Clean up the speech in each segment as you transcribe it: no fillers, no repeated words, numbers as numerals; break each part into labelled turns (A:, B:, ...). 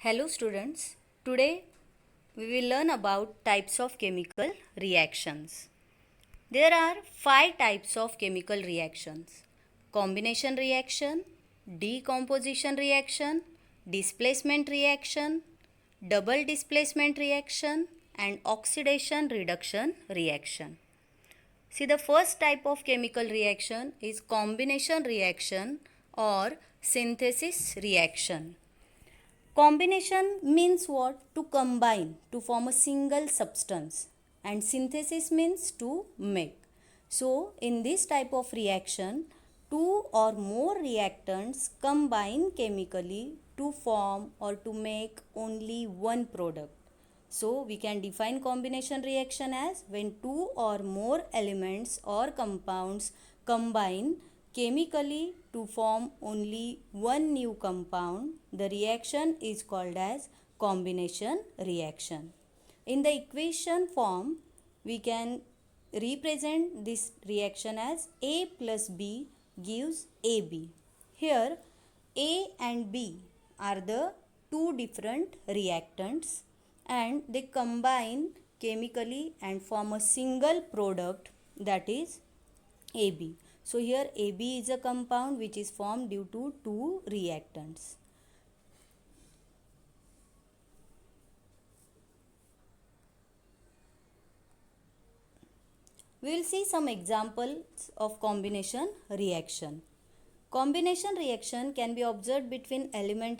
A: Hello students, today we will learn about types of chemical reactions. There are 5 types of chemical reactions: combination reaction, decomposition reaction, displacement reaction, double displacement reaction, and oxidation reduction reaction. See, the first type of chemical reaction is combination reaction or synthesis reaction. Combination means what? To combine, to form a single substance, and synthesis means to make. So, in this type of reaction, two or more reactants combine chemically to form or to make only one product. So, we can define combination reaction as when two or more elements or compounds combine chemically to form only one new compound. The reaction is called as combination reaction. In the equation form, we can represent this reaction as A plus B gives AB. Here, A and B are the two different reactants and they combine chemically and form a single product, that is AB. So here AB is a compound which is formed due to two reactants. We will see some examples of combination reaction. Combination reaction can be observed between element,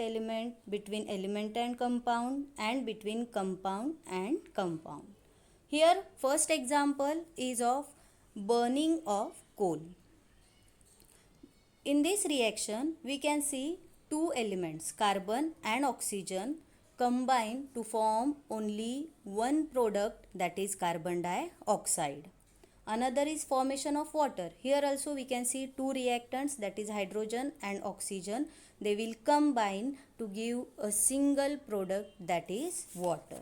A: between element and between compound and compound. Here, first example is of burning of coal. In this reaction, we can see two elements, carbon and oxygen, combine to form only one product, that is carbon dioxide. Another is formation of water. Here also we can see two reactants, that is hydrogen and oxygen. They will combine to give a single product, that is water.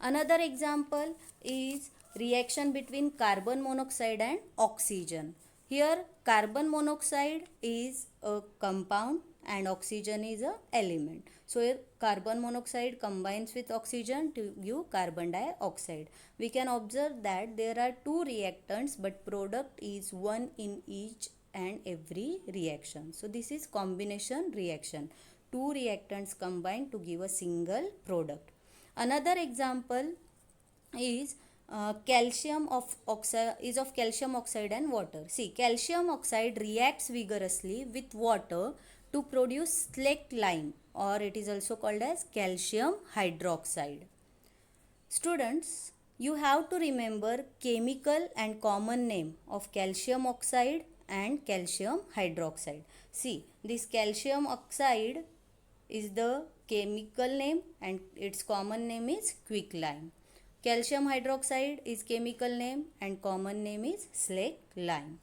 A: Another example is reaction between carbon monoxide and oxygen. Here carbon monoxide is a compound and oxygen is a element. So here carbon monoxide combines with oxygen to give carbon dioxide. We can observe that there are two reactants but product is one in each and every reaction. So this is combination reaction. Two reactants combine to give a single product. Another example is calcium of calcium oxide and water. See, calcium oxide reacts vigorously with water to produce slaked lime, or it is also called as calcium hydroxide. Students, you have to remember chemical and common name of calcium oxide and calcium hydroxide. See, this calcium oxide is the chemical name and its common name is quicklime. Calcium hydroxide is chemical name and common name is slaked lime.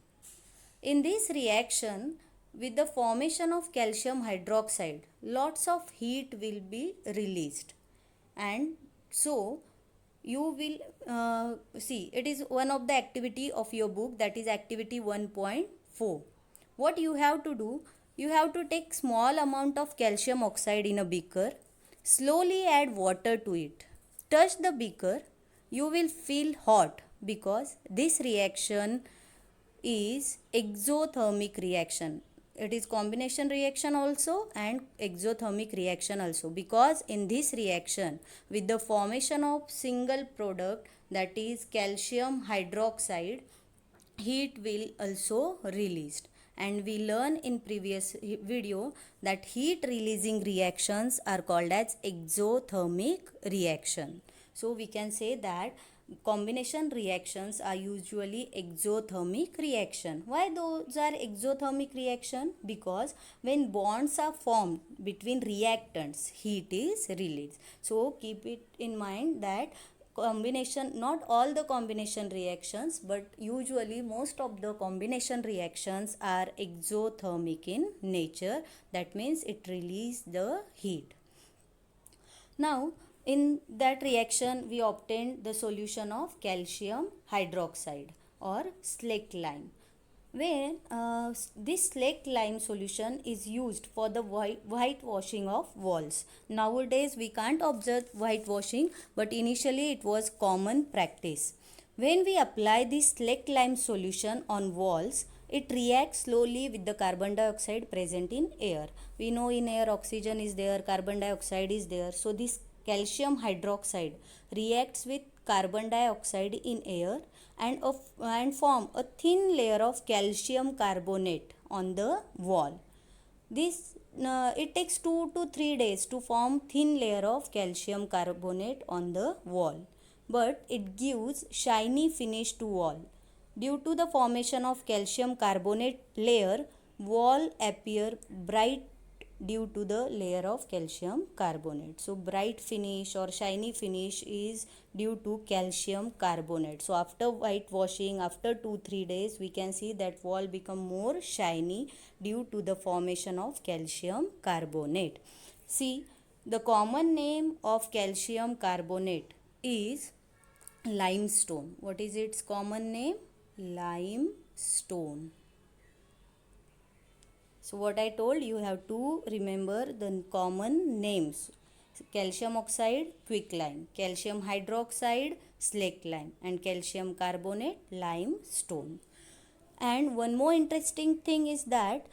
A: In this reaction, with the formation of calcium hydroxide, lots of heat will be released, and so you will see, it is one of the activity of your book, that is activity 1.4. What you have to do, you have to take small amount of calcium oxide in a beaker, slowly add water to it, touch the beaker, you will feel hot because this reaction is exothermic reaction. It is combination reaction also and exothermic reaction also, because in this reaction with the formation of single product, that is calcium hydroxide, heat will also released. And we learn in previous video that heat releasing reactions are called as exothermic reaction. So we can say that combination reactions are usually exothermic reaction. Why those are exothermic reaction? Because when bonds are formed between reactants, heat is released. So keep it in mind that combination, not all the combination reactions, but usually most of the combination reactions are exothermic in nature. That means it releases the heat. Now in that reaction we obtained the solution of calcium hydroxide or slaked lime. When this slaked lime solution is used for the whitewashing of walls. Nowadays we can't observe whitewashing, but initially it was common practice. When we apply this slaked lime solution on walls, it reacts slowly with the carbon dioxide present in air. We know in air oxygen is there, carbon dioxide is there. So this calcium hydroxide reacts with carbon dioxide in air and form a thin layer of calcium carbonate on the wall. This it takes 2 to 3 days to form thin layer of calcium carbonate on the wall, but it gives shiny finish to wall. Due to the formation of calcium carbonate layer, wall appear bright due to the layer of calcium carbonate. So bright finish or shiny finish is due to calcium carbonate. So after whitewashing, after 2-3 days, we can see that wall become more shiny due to the formation of calcium carbonate. See, the common name of calcium carbonate is limestone. What is its common name? Limestone. So what I told, you have to remember the common names. Calcium oxide, quicklime. Calcium hydroxide, slaked lime. And calcium carbonate, limestone. And one more interesting thing is that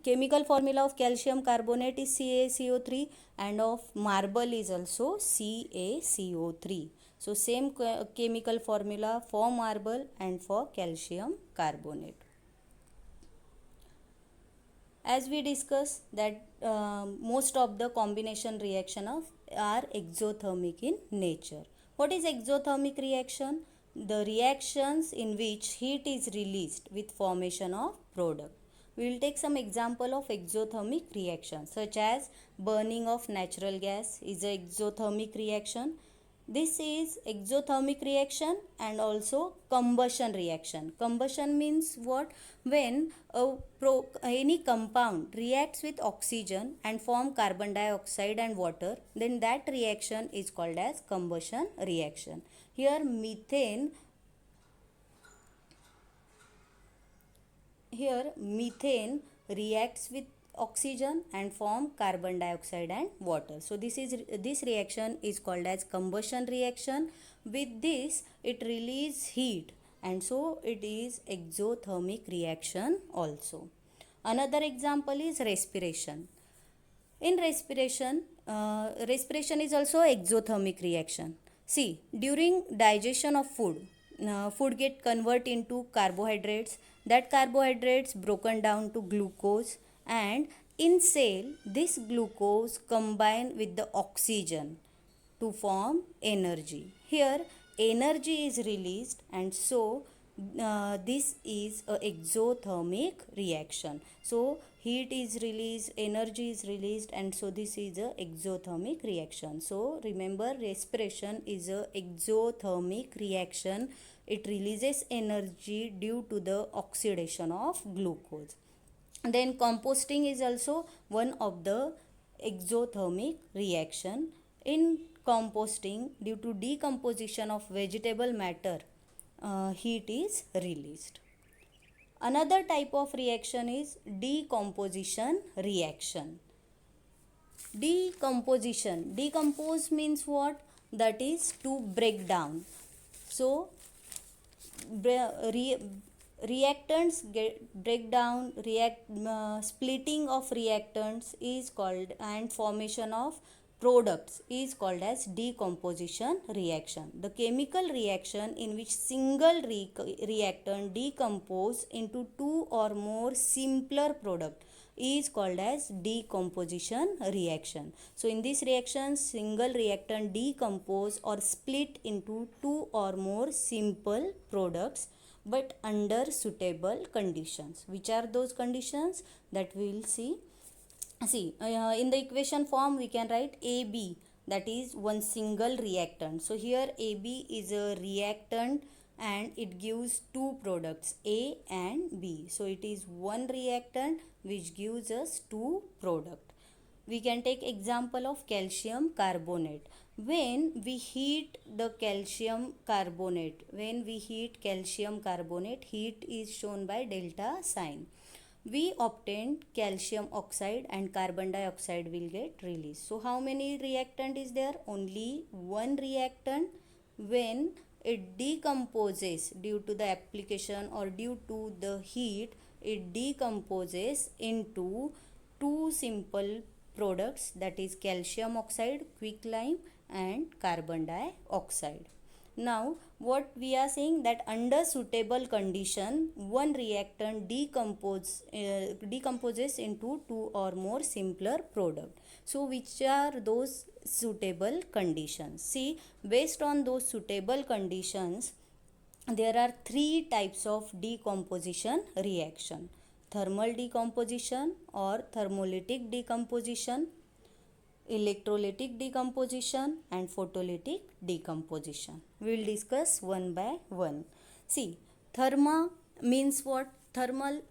A: chemical formula of calcium carbonate is CaCO3 and of marble is also CaCO3. So same chemical formula for marble and for calcium carbonate. As we discussed that most of the combination reaction of are exothermic in nature. What is exothermic reaction? The reactions in which heat is released with formation of product. We will take some example of exothermic reaction such as burning of natural gas is a exothermic reaction. This is exothermic reaction and also combustion reaction. Combustion means what? When any compound reacts with oxygen and form carbon dioxide and water, then that reaction is called as combustion reaction. Here methane reacts with oxygen and form carbon dioxide and water. So this reaction is called as combustion reaction. With this it releases heat and so it is exothermic reaction also. Another example is respiration. In respiration, respiration is also exothermic reaction. See, during digestion of food, food get convert into carbohydrates. That carbohydrates broken down to glucose, and in cell this glucose combine with the oxygen to form energy. Here energy is released and so this is a exothermic reaction. So heat is released, energy is released, and so this is a exothermic reaction. So remember, respiration is a exothermic reaction. It releases energy due to the oxidation of glucose. Then composting is also one of the exothermic reaction. In composting, due to decomposition of vegetable matter, heat is released. Another type of reaction is decomposition reaction. Decompose means what? That is to break down. So reactants break down, splitting of reactants is called, and formation of products is called as decomposition reaction. The chemical reaction in which single reactant decompose into two or more simpler product is called as decomposition reaction. So in this reaction, single reactant decompose or split into two or more simple products, but under suitable conditions. Which are those conditions? That we will see. In the equation form we can write AB, that is one single reactant. So here AB is a reactant and it gives two products A and B. So it is one reactant which gives us two products. We can take example of calcium carbonate. When we heat the calcium carbonate, heat is shown by delta sign. We obtain calcium oxide and carbon dioxide will get released. So how many reactant is there? Only one reactant. When it decomposes due to the application or due to the heat, it decomposes into two simple products, that is calcium oxide, quicklime, and carbon dioxide. Now what we are saying, that under suitable condition one reactant decomposes into two or more simpler product. So which are those suitable conditions? See, based on those suitable conditions, there are three types of decomposition reaction: thermal decomposition or thermolytic decomposition, electrolytic decomposition, and photolytic decomposition. We will discuss one by one. See, therma means what? Thermal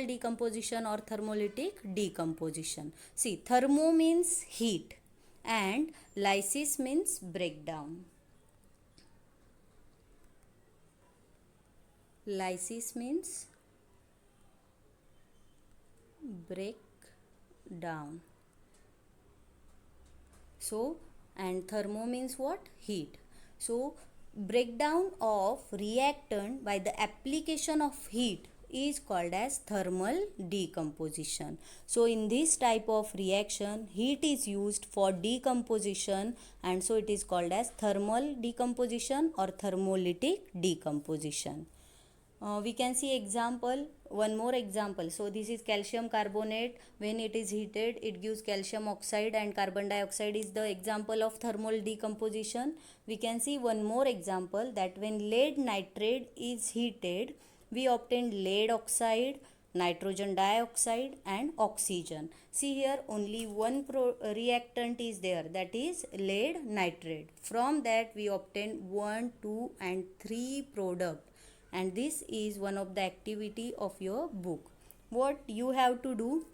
A: decomposition or thermolytic decomposition. See, thermo means heat and lysis means breakdown. Lysis means break down. So, and thermo means what? Heat. So, breakdown of reactant by the application of heat is called as thermal decomposition. So, in this type of reaction, heat is used for decomposition, and so it is called as thermal decomposition or thermolytic decomposition. We can see example, one more example. So this is calcium carbonate. When it is heated, it gives calcium oxide and carbon dioxide is the example of thermal decomposition. We can see one more example, that when lead nitrate is heated, we obtain lead oxide, nitrogen dioxide, and oxygen. See here, only one reactant is there, that is lead nitrate. From that we obtain 1, 2 and 3 product, and this is one of the activity of your book. What you have to do,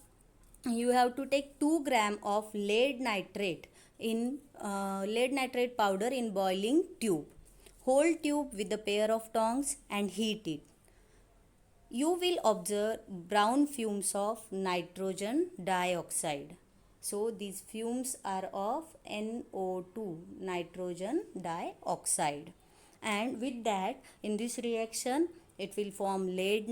A: you have to take 2 gram of lead nitrate powder in boiling tube. Hold tube with a pair of tongs and heat it. You will observe brown fumes of nitrogen dioxide. So these fumes are of NO2, nitrogen dioxide. And with that, in this reaction, it will form lead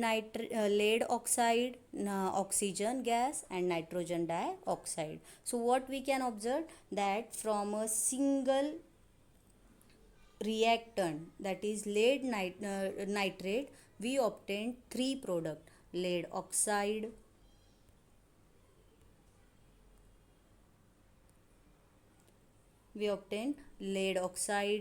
A: oxide, oxygen gas, and nitrogen dioxide. So what we can observe, that from a single reactant, that is lead nitrate, we obtained 3 products: lead oxide,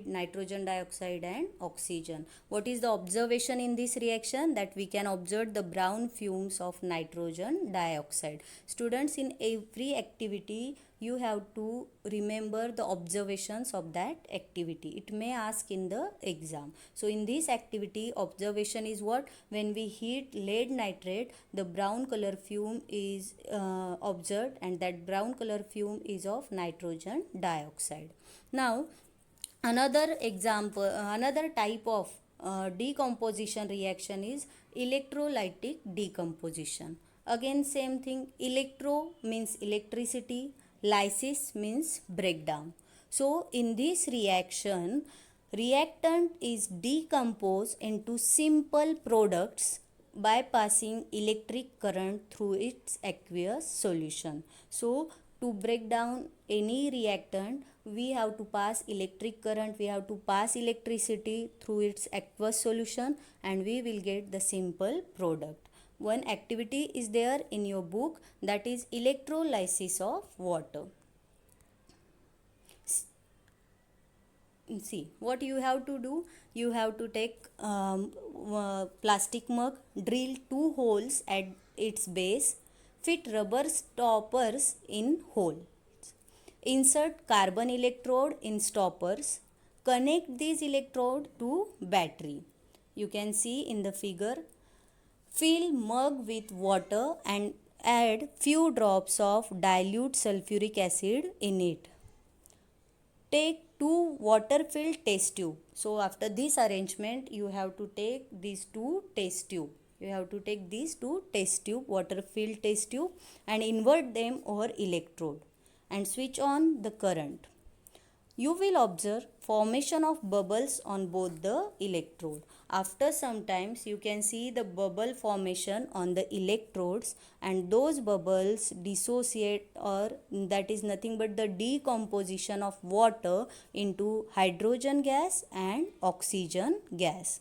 A: nitrogen dioxide, and oxygen. What is the observation in this reaction? That we can observe the brown fumes of nitrogen dioxide. Students, in every activity you have to remember the observations of that activity. It may ask in the exam. So in this activity, observation is what? When we heat lead nitrate, the brown color fume is observed, and that brown color fume is of nitrogen dioxide. Now another example, another type of decomposition reaction is electrolytic decomposition. Again same thing, electro means electricity, lysis means breakdown. So in this reaction, reactant is decomposed into simple products by passing electric current through its aqueous solution. So to break down any reactant, we have to pass electric current, we have to pass electricity through its aqueous solution, and we will get the simple product. One activity is there in your book, that is electrolysis of water. See, what you have to do, you have to take plastic mug, drill 2 holes at its base, fit rubber stoppers in hole. Insert carbon electrode in stoppers. Connect this electrode to battery. You can see in the figure. Fill mug with water and add few drops of dilute sulfuric acid in it. Take two water-filled test tube. So after this arrangement, you have to take these two test tube. You have to take these two test tube, water-filled test tube, and invert them over electrode and switch on the current. You will observe formation of bubbles on both the electrode. After some times you can see the bubble formation on the electrodes, and those bubbles dissociate, or that is nothing but the decomposition of water into hydrogen gas and oxygen gas.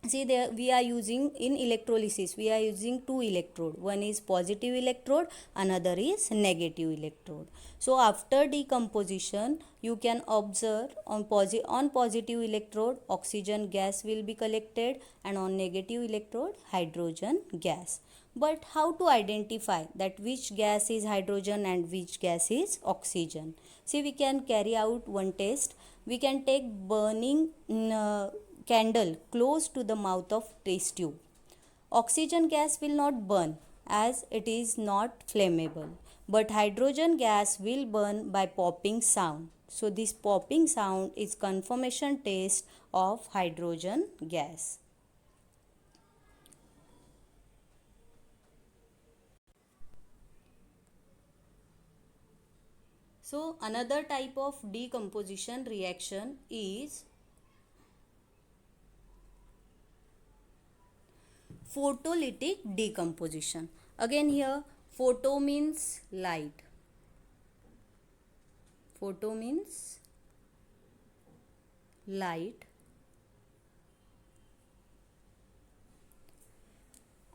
A: See, there we are using in electrolysis, we are using two electrode. One is positive electrode, another is negative electrode. So after decomposition, you can observe on positive electrode oxygen gas will be collected, and on negative electrode hydrogen gas. But how to identify that which gas is hydrogen and which gas is oxygen? See, we can carry out one test. We can take burning candle close to the mouth of test tube. Oxygen gas will not burn as it is not flammable, but hydrogen gas will burn by popping sound. So this popping sound is confirmation test of hydrogen gas. So another type of decomposition reaction is photolytic decomposition. Again here, photo means light. Photo means light,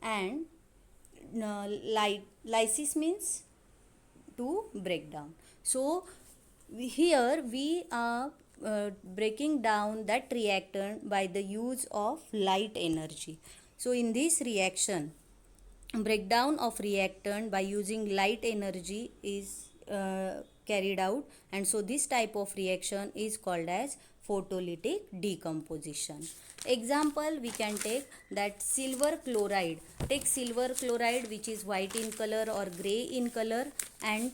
A: and lysis means to break down. So here we are breaking down that reactant by the use of light energy. So in this reaction, breakdown of reactant by using light energy is carried out, and so this type of reaction is called as photolytic decomposition. Example, we can take that silver chloride. Take silver chloride which is white in color or gray in color, and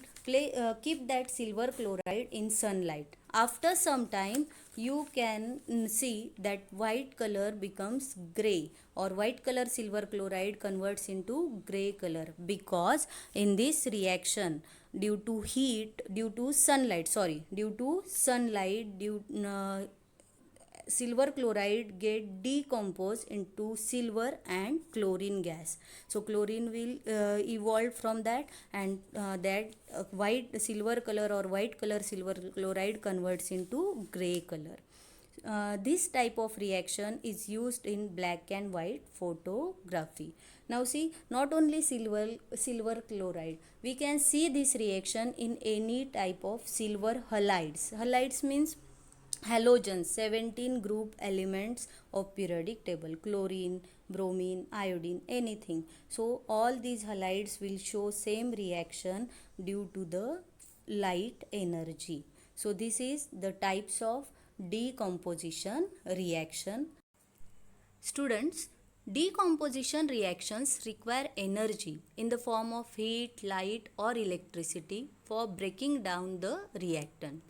A: keep that silver chloride in sunlight. After some time, you can see that white color becomes gray, or white color silver chloride converts into gray color, because in this reaction, due to sunlight, silver chloride get decomposed into silver and chlorine gas. So chlorine will evolve from that, and that white silver color or white color silver chloride converts into gray color. This type of reaction is used in black and white photography. Now see, not only silver chloride, we can see this reaction in any type of silver halides. Halides means halogens, 17 group elements of periodic table: chlorine, bromine, iodine, anything. So all these halides will show same reaction due to the light energy. So this is the types of decomposition reaction. Students, decomposition reactions require energy in the form of heat, light or electricity for breaking down the reactants,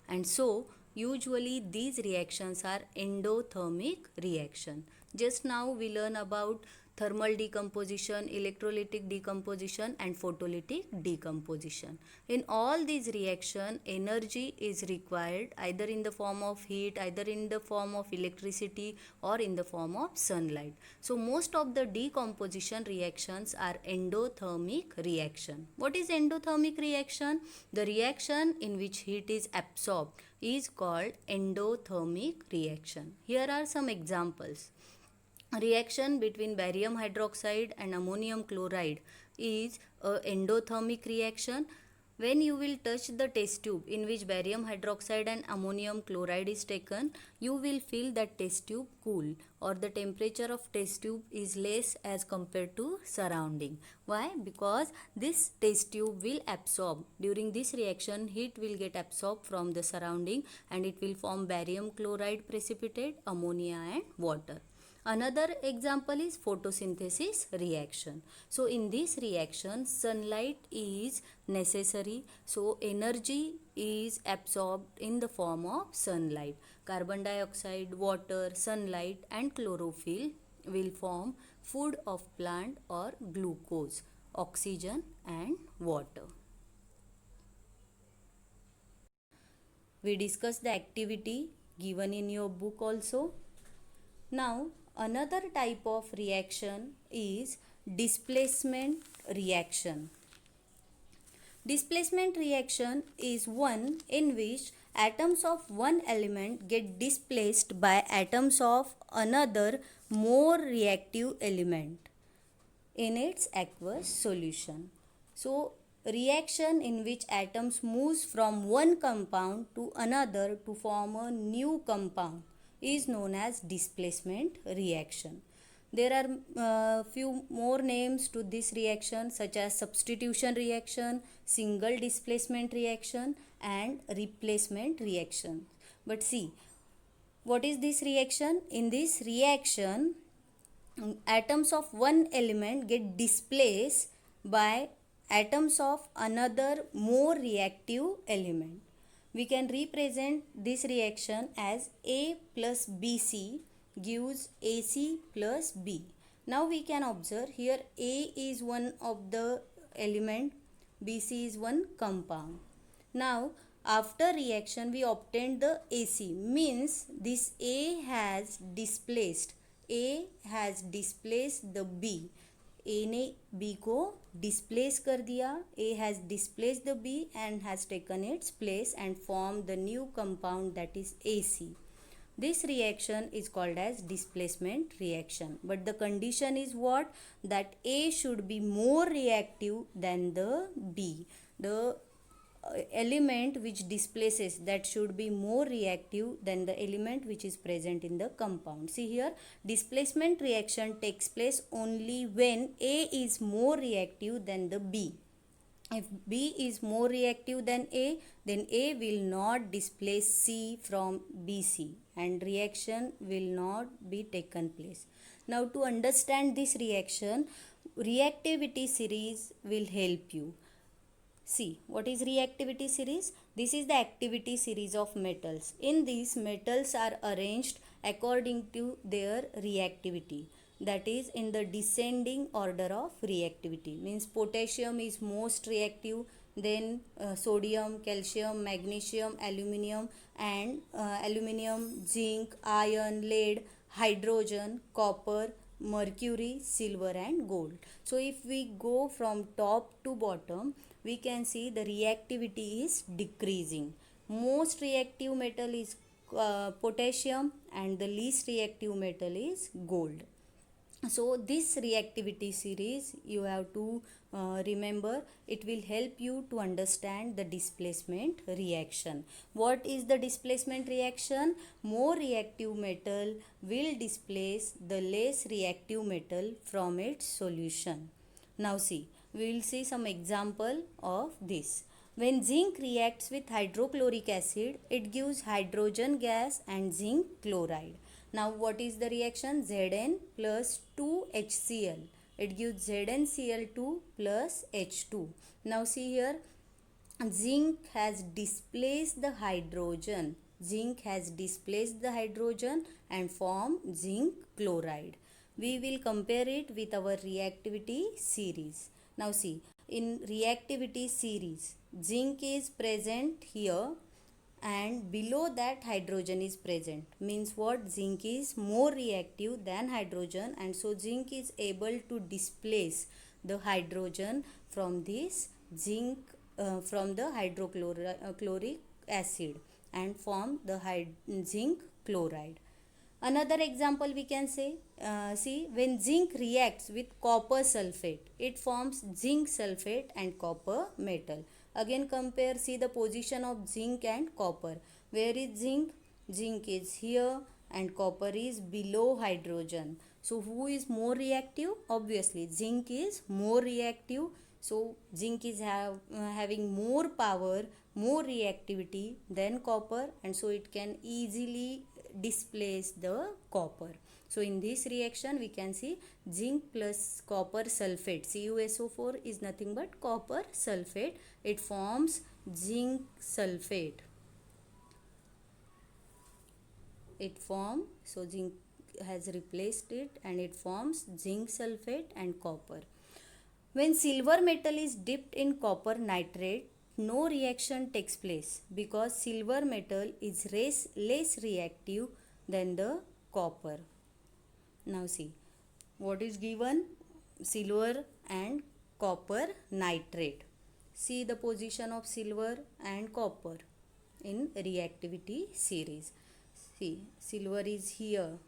A: and so usually these reactions are endothermic reaction. Just now we learn about thermal decomposition, electrolytic decomposition and photolytic decomposition. In all these reactions, energy is required either in the form of heat, either in the form of electricity or in the form of sunlight. So most of the decomposition reactions are endothermic reaction. What is endothermic reaction? The reaction in which heat is absorbed is called endothermic reaction. Here are some examples. A reaction between barium hydroxide and ammonium chloride is an endothermic reaction. When you will touch the test tube in which barium hydroxide and ammonium chloride is taken, you will feel that test tube cool, or the temperature of test tube is less as compared to surrounding. Why? Because this test tube will absorb. During this reaction, heat will get absorbed from the surrounding and it will form barium chloride precipitate, ammonia and water. Another example is photosynthesis reaction. So in this reaction, sunlight is necessary. So energy is absorbed in the form of sunlight. Carbon dioxide, water, sunlight and chlorophyll will form food of plant or glucose, oxygen and water. We discussed the activity given in your book also. Now, another type of reaction is displacement reaction. Displacement reaction is one in which atoms of one element get displaced by atoms of another more reactive element in its aqueous solution. So, reaction in which atoms moves from one compound to another to form a new compound is known as displacement reaction. There are few more names to this reaction such as substitution reaction, single displacement reaction and replacement reaction. But see, what is this reaction? In this reaction, atoms of one element get displaced by atoms of another more reactive element. We can represent this reaction as A plus BC gives AC plus B. Now we can observe here A is one of the element, BC is one compound. Now after reaction we obtained the AC, means this A has displaced the B. A ने B को displace कर दिया. A has displaced the B and has taken its place and formed the new compound, that is AC. This reaction is called as displacement reaction. But the condition is what? That A should be more reactive than the B. The element which displaces, that should be more reactive than the element which is present in the compound. See here, displacement reaction takes place only when A is more reactive than the B. If B is more reactive than A, then A will not displace C from BC and reaction will not be taken place. Now to understand this reaction, reactivity series will help you. See, what is reactivity series? This is the activity series of metals. In these, metals are arranged according to their reactivity. That is in the descending order of reactivity. Means potassium is most reactive, then sodium, calcium, magnesium, aluminium and aluminium, zinc, iron, lead, hydrogen, copper, mercury, silver and gold. So if we go from top to bottom, we can see the reactivity is decreasing. Most reactive metal is potassium and the least reactive metal is gold. So this reactivity series you have to remember. It will help you to understand the displacement reaction. What is the displacement reaction? More reactive metal will displace the less reactive metal from its solution. Now see, we will see some example of this. When zinc reacts with hydrochloric acid, it gives hydrogen gas and zinc chloride. Now what is the reaction? Zn plus 2HCl. It gives ZnCl2 plus H2. Now see here, zinc has displaced the hydrogen. Zinc has displaced the hydrogen and formed zinc chloride. We will compare it with our reactivity series. Now see, in reactivity series, zinc is present here and below that hydrogen is present. Means what? Zinc is more reactive than hydrogen and so zinc is able to displace the hydrogen from this zinc from the hydrochloric acid and form the zinc chloride. Another example we can say, see, when zinc reacts with copper sulfate, it forms zinc sulfate and copper metal. Again compare, see the position of zinc and copper. Where is zinc? Zinc is here and copper is below hydrogen. So who is more reactive? Obviously zinc is more reactive. So zinc is having more power, more reactivity than copper and so it can easily displace the copper. So in this reaction we can see zinc plus copper sulfate, CuSO4 is nothing but copper sulfate. It forms zinc sulfate. So zinc has replaced it and it forms zinc sulfate and copper. When silver metal is dipped in copper nitrate, no reaction takes place because silver metal is less reactive than the copper. Now see what is given: silver and copper nitrate. See the position of silver and copper in reactivity series. See, silver is here,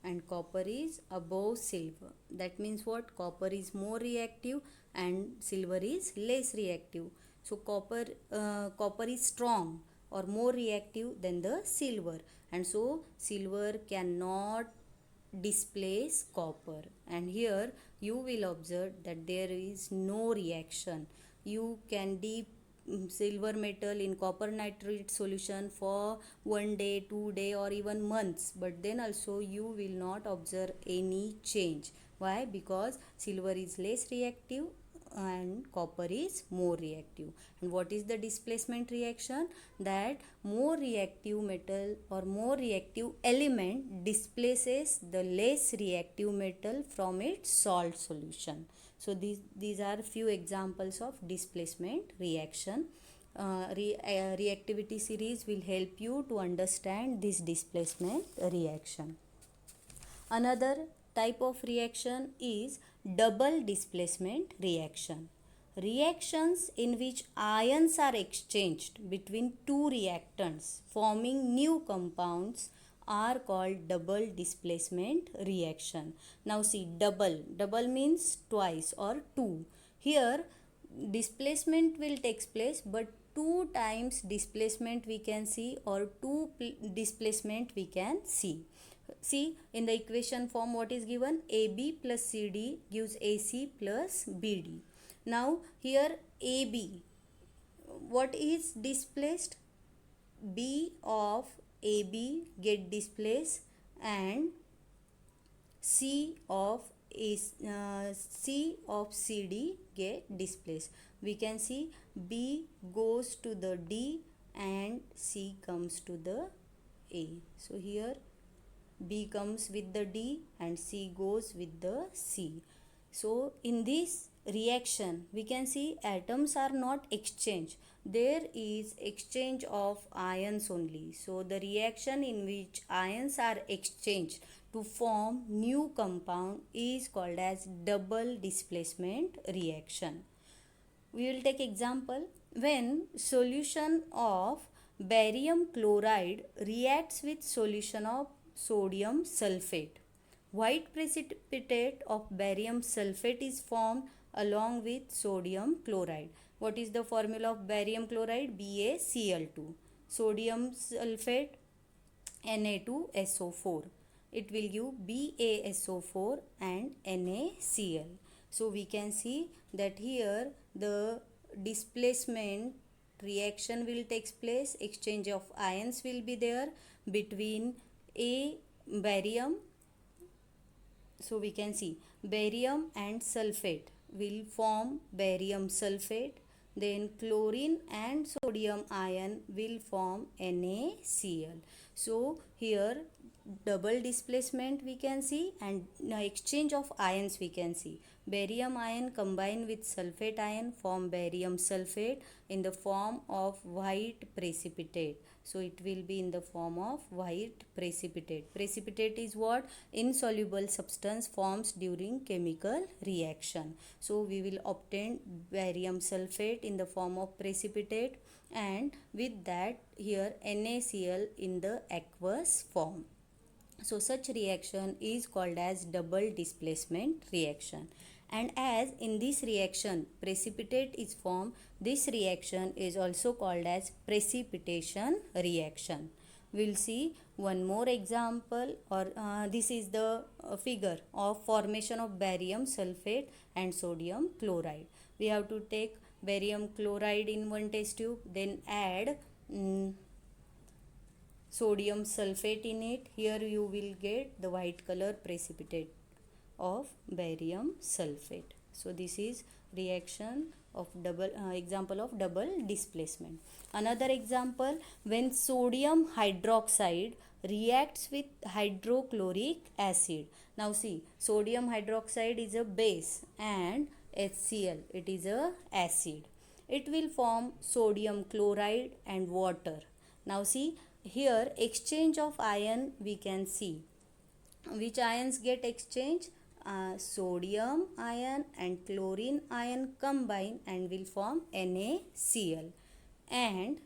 A: and copper is above silver. That means what? Copper is more reactive and silver is less reactive. So copper is strong or more reactive than the silver, and so silver cannot displace copper. And here you will observe that there is no reaction. You can dip silver metal in copper nitrate solution for 1 day, 2 day, or even months, but then also you will not observe any change. Why? Because silver is less reactive and copper is more reactive. And what is the displacement reaction? That more reactive metal or more reactive element displaces the less reactive metal from its salt solution. So these are few examples of displacement reaction. Reactivity series will help you to understand this displacement reaction. Another type of reaction is double displacement reaction. Reactions in which ions are exchanged between two reactants forming new compounds are called double displacement reaction. Now see, double means twice or two. Here displacement will take place, but two times displacement we can see, or two displacement we can see. See, in the equation form what is given? AB plus CD gives AC plus BD. Now here AB, what is displaced? B of AB get displaced and C of CD get displaced. We can see B goes to the D and C comes to the A. So here B comes with the D and C goes with the C. So in this reaction we can see atoms are not exchanged. There is exchange of ions only. So the reaction in which ions are exchanged to form new compound is called as double displacement reaction. We will take example. When solution of barium chloride reacts with solution of sodium sulfate, white precipitate of barium sulfate is formed along with sodium chloride. What is the formula of barium chloride? BaCl2. Sodium sulfate, Na2SO4. It will give BaSO4 and NaCl. So we can see that here the displacement reaction will take place. Exchange of ions will be there between barium. So we can see barium and sulfate will form barium sulfate. Then chlorine and sodium ion will form NaCl. So here double displacement we can see, and exchange of ions we can see. Barium ion combine with sulfate ion form barium sulfate in the form of white precipitate. So it will be in the form of white precipitate. Precipitate is what? Insoluble substance forms during chemical reaction. So we will obtain barium sulfate in the form of precipitate, and with that here NaCl in the aqueous form. So such reaction is called as double displacement reaction. And as in this reaction precipitate is formed, this reaction is also called as precipitation reaction. We'll see one more example, or this is the figure of formation of barium sulfate and sodium chloride. We have to take barium chloride in one test tube, then add sodium sulfate in it. Here you will get the white color precipitate of barium sulfate. So this is reaction of example of double displacement. Another example, when sodium hydroxide reacts with hydrochloric acid. Now see, sodium hydroxide is a base and HCl, it is a acid. It will form sodium chloride and water. Now see, here exchange of ion we can see. Which ions get exchanged? Sodium ion and chlorine ion combine and will form NaCl, and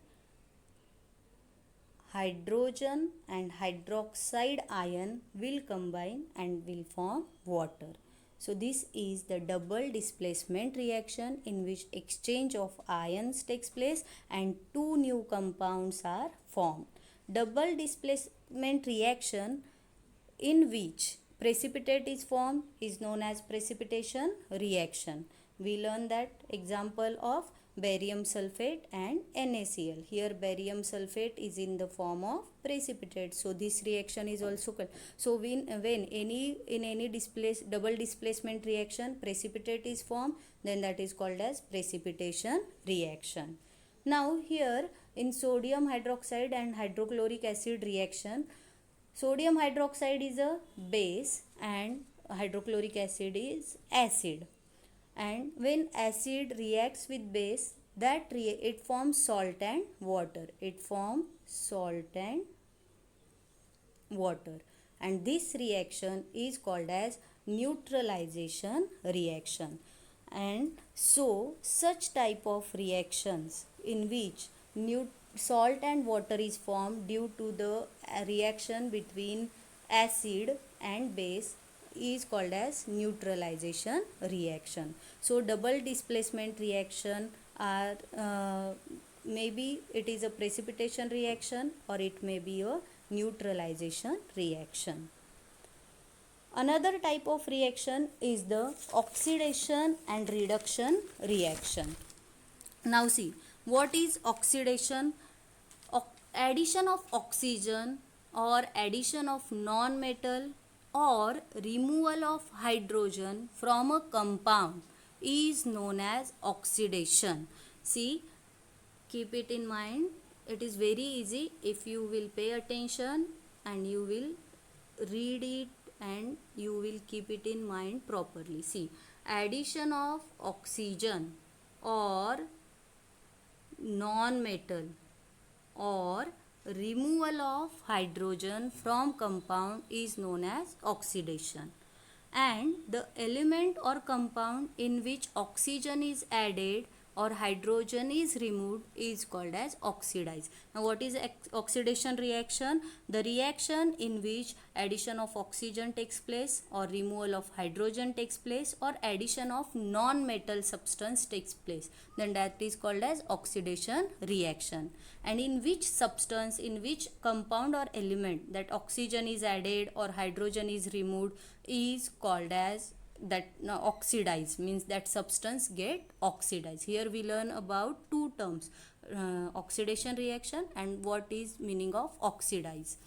A: hydrogen and hydroxide ion will combine and will form water. So this is the double displacement reaction in which exchange of ions takes place and two new compounds are formed. Double displacement reaction in which precipitate is formed is known as precipitation reaction. We learn that example of barium sulfate and NaCl. Here barium sulfate is in the form of precipitate. So this reaction is also called. So when any double displacement reaction precipitate is formed, then that is called as precipitation reaction. Now here in sodium hydroxide and hydrochloric acid reaction, sodium hydroxide is a base and hydrochloric acid is acid. And when acid reacts with base, it forms salt and water. It forms salt and water. And this reaction is called as neutralization reaction. And so such type of reactions in which salt and water is formed due to the reaction between acid and base is called as neutralization reaction. So double displacement reaction are maybe it is a precipitation reaction or it may be a neutralization reaction. Another type of reaction is the oxidation and reduction reaction. Now see, what is oxidation? Addition of oxygen or addition of non-metal or removal of hydrogen from a compound is known as oxidation. See, keep it in mind. It is very easy if you will pay attention and you will read it and you will keep it in mind properly. See, addition of oxygen or non-metal or removal of hydrogen from compound is known as oxidation. And the element or compound in which oxygen is added or hydrogen is removed is called as oxidized. Now what is oxidation reaction? The reaction in which addition of oxygen takes place or removal of hydrogen takes place or addition of non-metal substance takes place, then that is called as oxidation reaction. And in which substance, in which compound or element that oxygen is added or hydrogen is removed is called as oxidized, means that substance get oxidized. Here we learn about two terms, oxidation reaction and what is meaning of oxidize.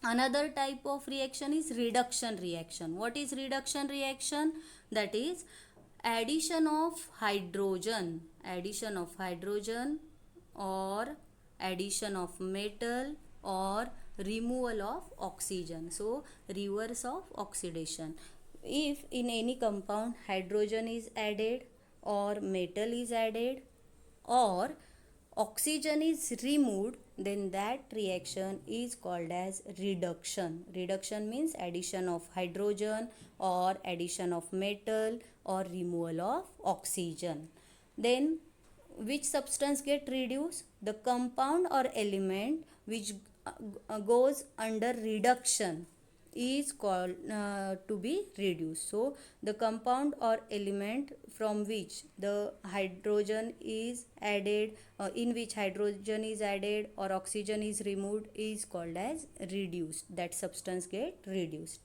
A: Another type of reaction is reduction reaction. What is reduction reaction? That is addition of hydrogen or addition of metal or removal of oxygen. So reverse of oxidation. If in any compound hydrogen is added or metal is added or oxygen is removed, then that reaction is called as reduction. Reduction means addition of hydrogen or addition of metal or removal of oxygen. Then which substance get reduced? The compound or element which goes under reduction is called to be reduced. So the compound or element from which the hydrogen is added, in which hydrogen is added or oxygen is removed is called as reduced. That substance get reduced.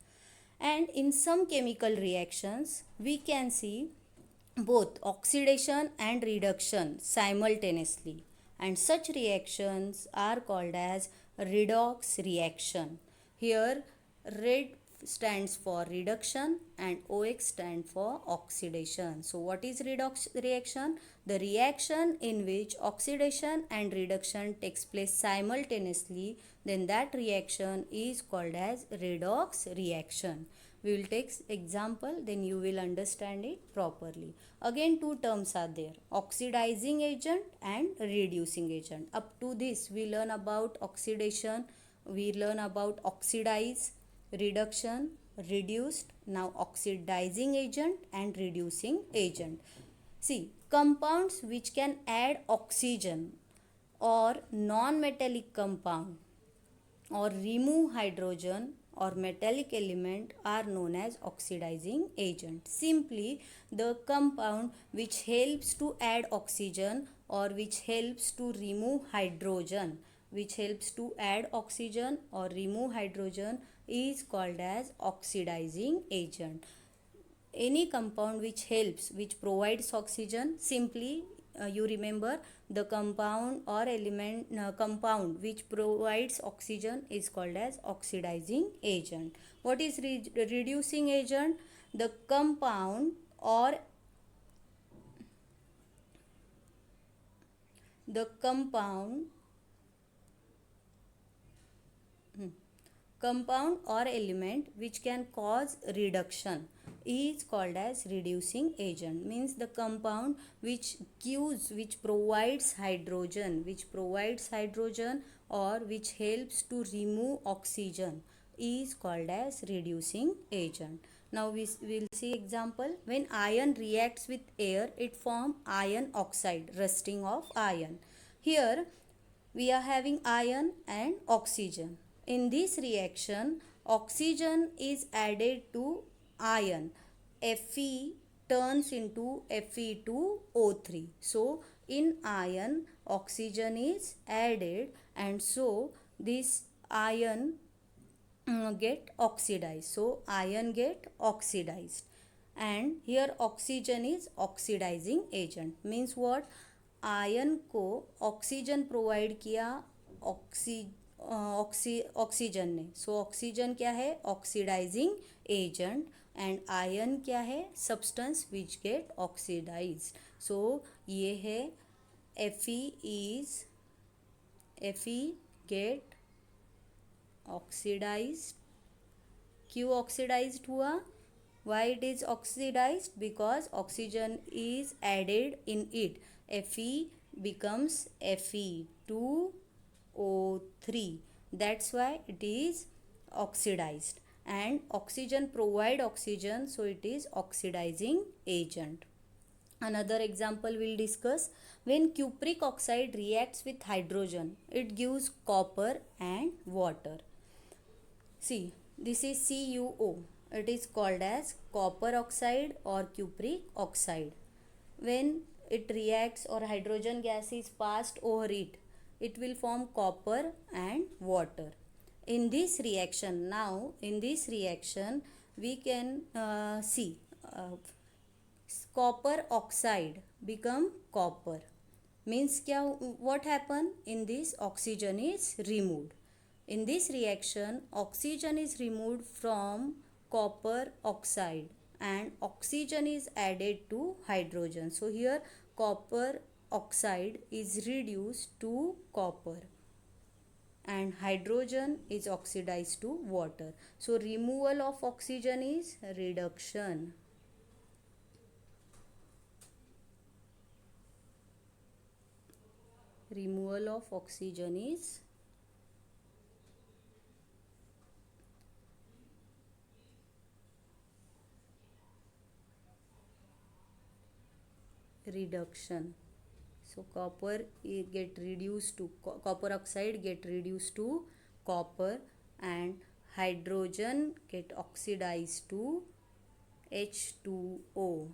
A: And in some chemical reactions we can see both oxidation and reduction simultaneously, and such reactions are called as redox reaction. Here red stands for reduction and OX stands for oxidation. So what is redox reaction? The reaction in which oxidation and reduction takes place simultaneously, then that reaction is called as redox reaction. We will take example, then you will understand it properly. Again two terms are there, oxidizing agent and reducing agent. Up to this we learn about oxidation, we learn about oxidize, reduction, reduced, now oxidizing agent and reducing agent. See, compounds which can add oxygen or non-metallic compound or remove hydrogen or metallic element are known as oxidizing agent. Simply, the compound which helps to add oxygen or which helps to remove hydrogen, which helps to add oxygen or remove hydrogen is called as oxidizing agent. Any compound which helps, which provides oxygen, simply you remember the compound or element compound which provides oxygen is called as oxidizing agent. What is reducing agent? The compound or the compound compound or element which can cause reduction is called as reducing agent. Means the compound which provides hydrogen or which helps to remove oxygen is called as reducing agent. Now we will see example. When iron reacts with air, it forms iron oxide, rusting of iron. Here we are having iron and oxygen. In this reaction, oxygen is added to iron. Fe turns into Fe2O3. So, in iron, oxygen is added and so this iron get oxidized. So, iron get oxidized. And here oxygen is oxidizing agent. Means what? Ion को oxygen provide किया oxygen ने. So oxygen क्या है? Oxidising agent. And ion क्या है? Substance which get oxidised. So ये है Fe get oxidised. क्यों ऑक्सीडाइज्ड हुआ? Why it is oxidized? Because oxygen is added in it. Fe becomes Fe2O3. That's why it is oxidized. And oxygen provide oxygen, so it is oxidizing agent. Another example we'll discuss. When cupric oxide reacts with hydrogen, it gives copper and water. See, this is CuO. It is called as copper oxide or cupric oxide. When it reacts or hydrogen gas is passed over it, it will form copper and water. In this reaction, we can see copper oxide become copper. Means kya, what happen? In this, oxygen is removed. In this reaction, oxygen is removed from copper oxide and oxygen is added to hydrogen. So here copper oxide is reduced to copper and hydrogen is oxidized to water. So removal of oxygen is reduction. Removal of oxygen is reduction. So copper get reduced to copper oxide get reduced to copper and hydrogen get oxidized to H2O.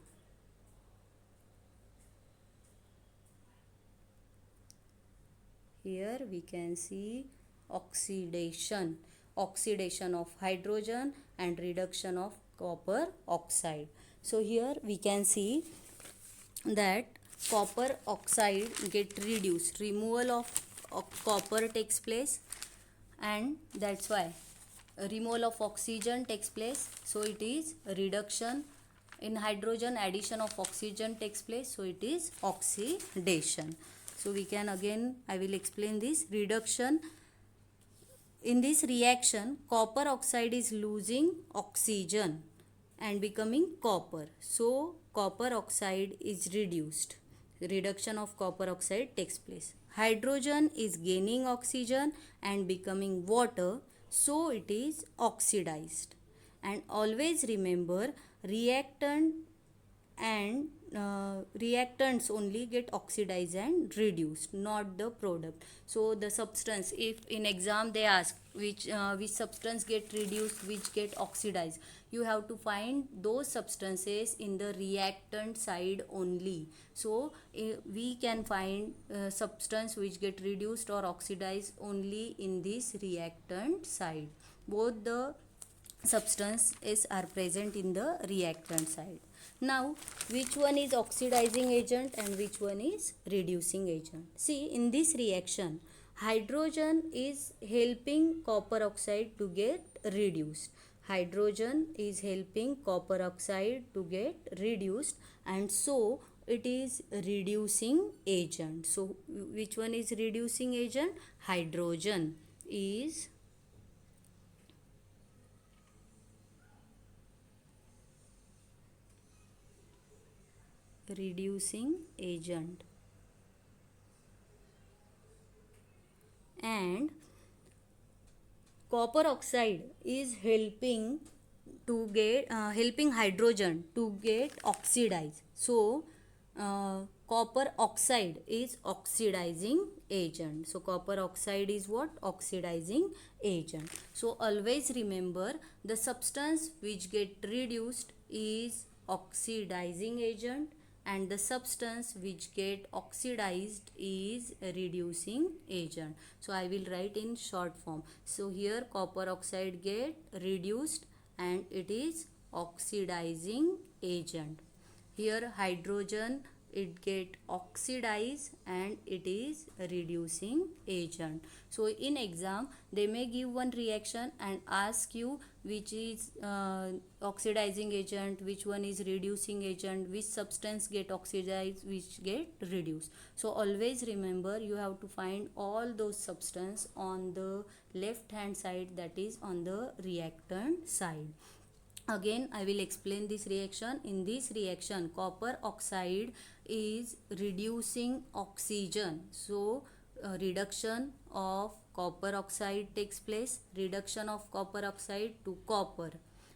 A: Here we can see oxidation of hydrogen and reduction of copper oxide. So here we can see that copper oxide get reduced, removal of copper takes place and that's why a removal of oxygen takes place, so it is reduction. In hydrogen, addition of oxygen takes place, so it is oxidation. So we can again, I will explain this reduction. In this reaction, copper oxide is losing oxygen and becoming copper. So copper oxide is reduced. Reduction of copper oxide takes place. Hydrogen is gaining oxygen and becoming water, so it is oxidized. And always remember, reactant and reactants only get oxidized and reduced, not the product. So the substance, if in exam they ask which substance get reduced, which get oxidized, you have to find those substances in the reactant side only. So we can find substance which get reduced or oxidized only in this reactant side. Both the substances are present in the reactant side. Now, which one is oxidizing agent and which one is reducing agent? See, in this reaction, hydrogen is helping copper oxide to get reduced. Hydrogen is helping copper oxide to get reduced, and so it is reducing agent. So, which one is reducing agent? Hydrogen is reducing agent, and copper oxide is helping to get helping hydrogen to get oxidized. So copper oxide is oxidizing agent. So copper oxide is what? Oxidizing agent. So always remember, the substance which get reduced is oxidizing agent, and the substance which get oxidized is reducing agent. So I will write in short form. So here copper oxide get reduced and it is oxidizing agent. Here hydrogen, it get oxidized and it is reducing agent. So in exam they may give one reaction and ask you which is oxidizing agent, which one is reducing agent, which substance get oxidized, which get reduced. So always remember, you have to find all those substance on the left hand side, that is on the reactant side. Again I will explain this reaction. In this reaction, copper oxide is reducing oxygen, so reduction of copper oxide takes place, reduction of copper oxide to copper,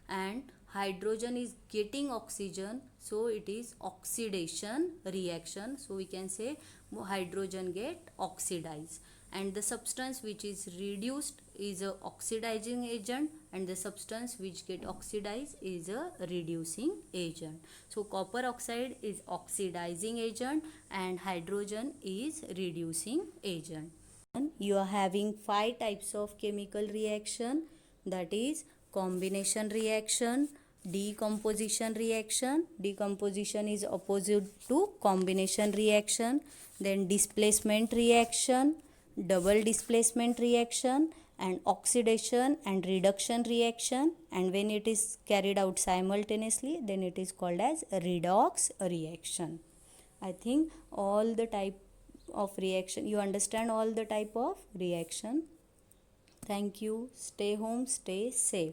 A: and hydrogen is getting oxygen, so it is oxidation reaction. So we can say hydrogen get oxidized, and the substance which is reduced is a oxidizing agent, and the substance which get oxidized is a reducing agent. So copper oxide is oxidizing agent and hydrogen is reducing agent. You are having 5 types of chemical reaction, that is combination reaction, decomposition reaction. Decomposition is opposite to combination reaction. Then displacement reaction, double displacement reaction, and oxidation and reduction reaction. And when it is carried out simultaneously, then it is called as redox reaction. I think all the type of reaction, you understand all the type of reaction. Thank you. Stay home, stay safe.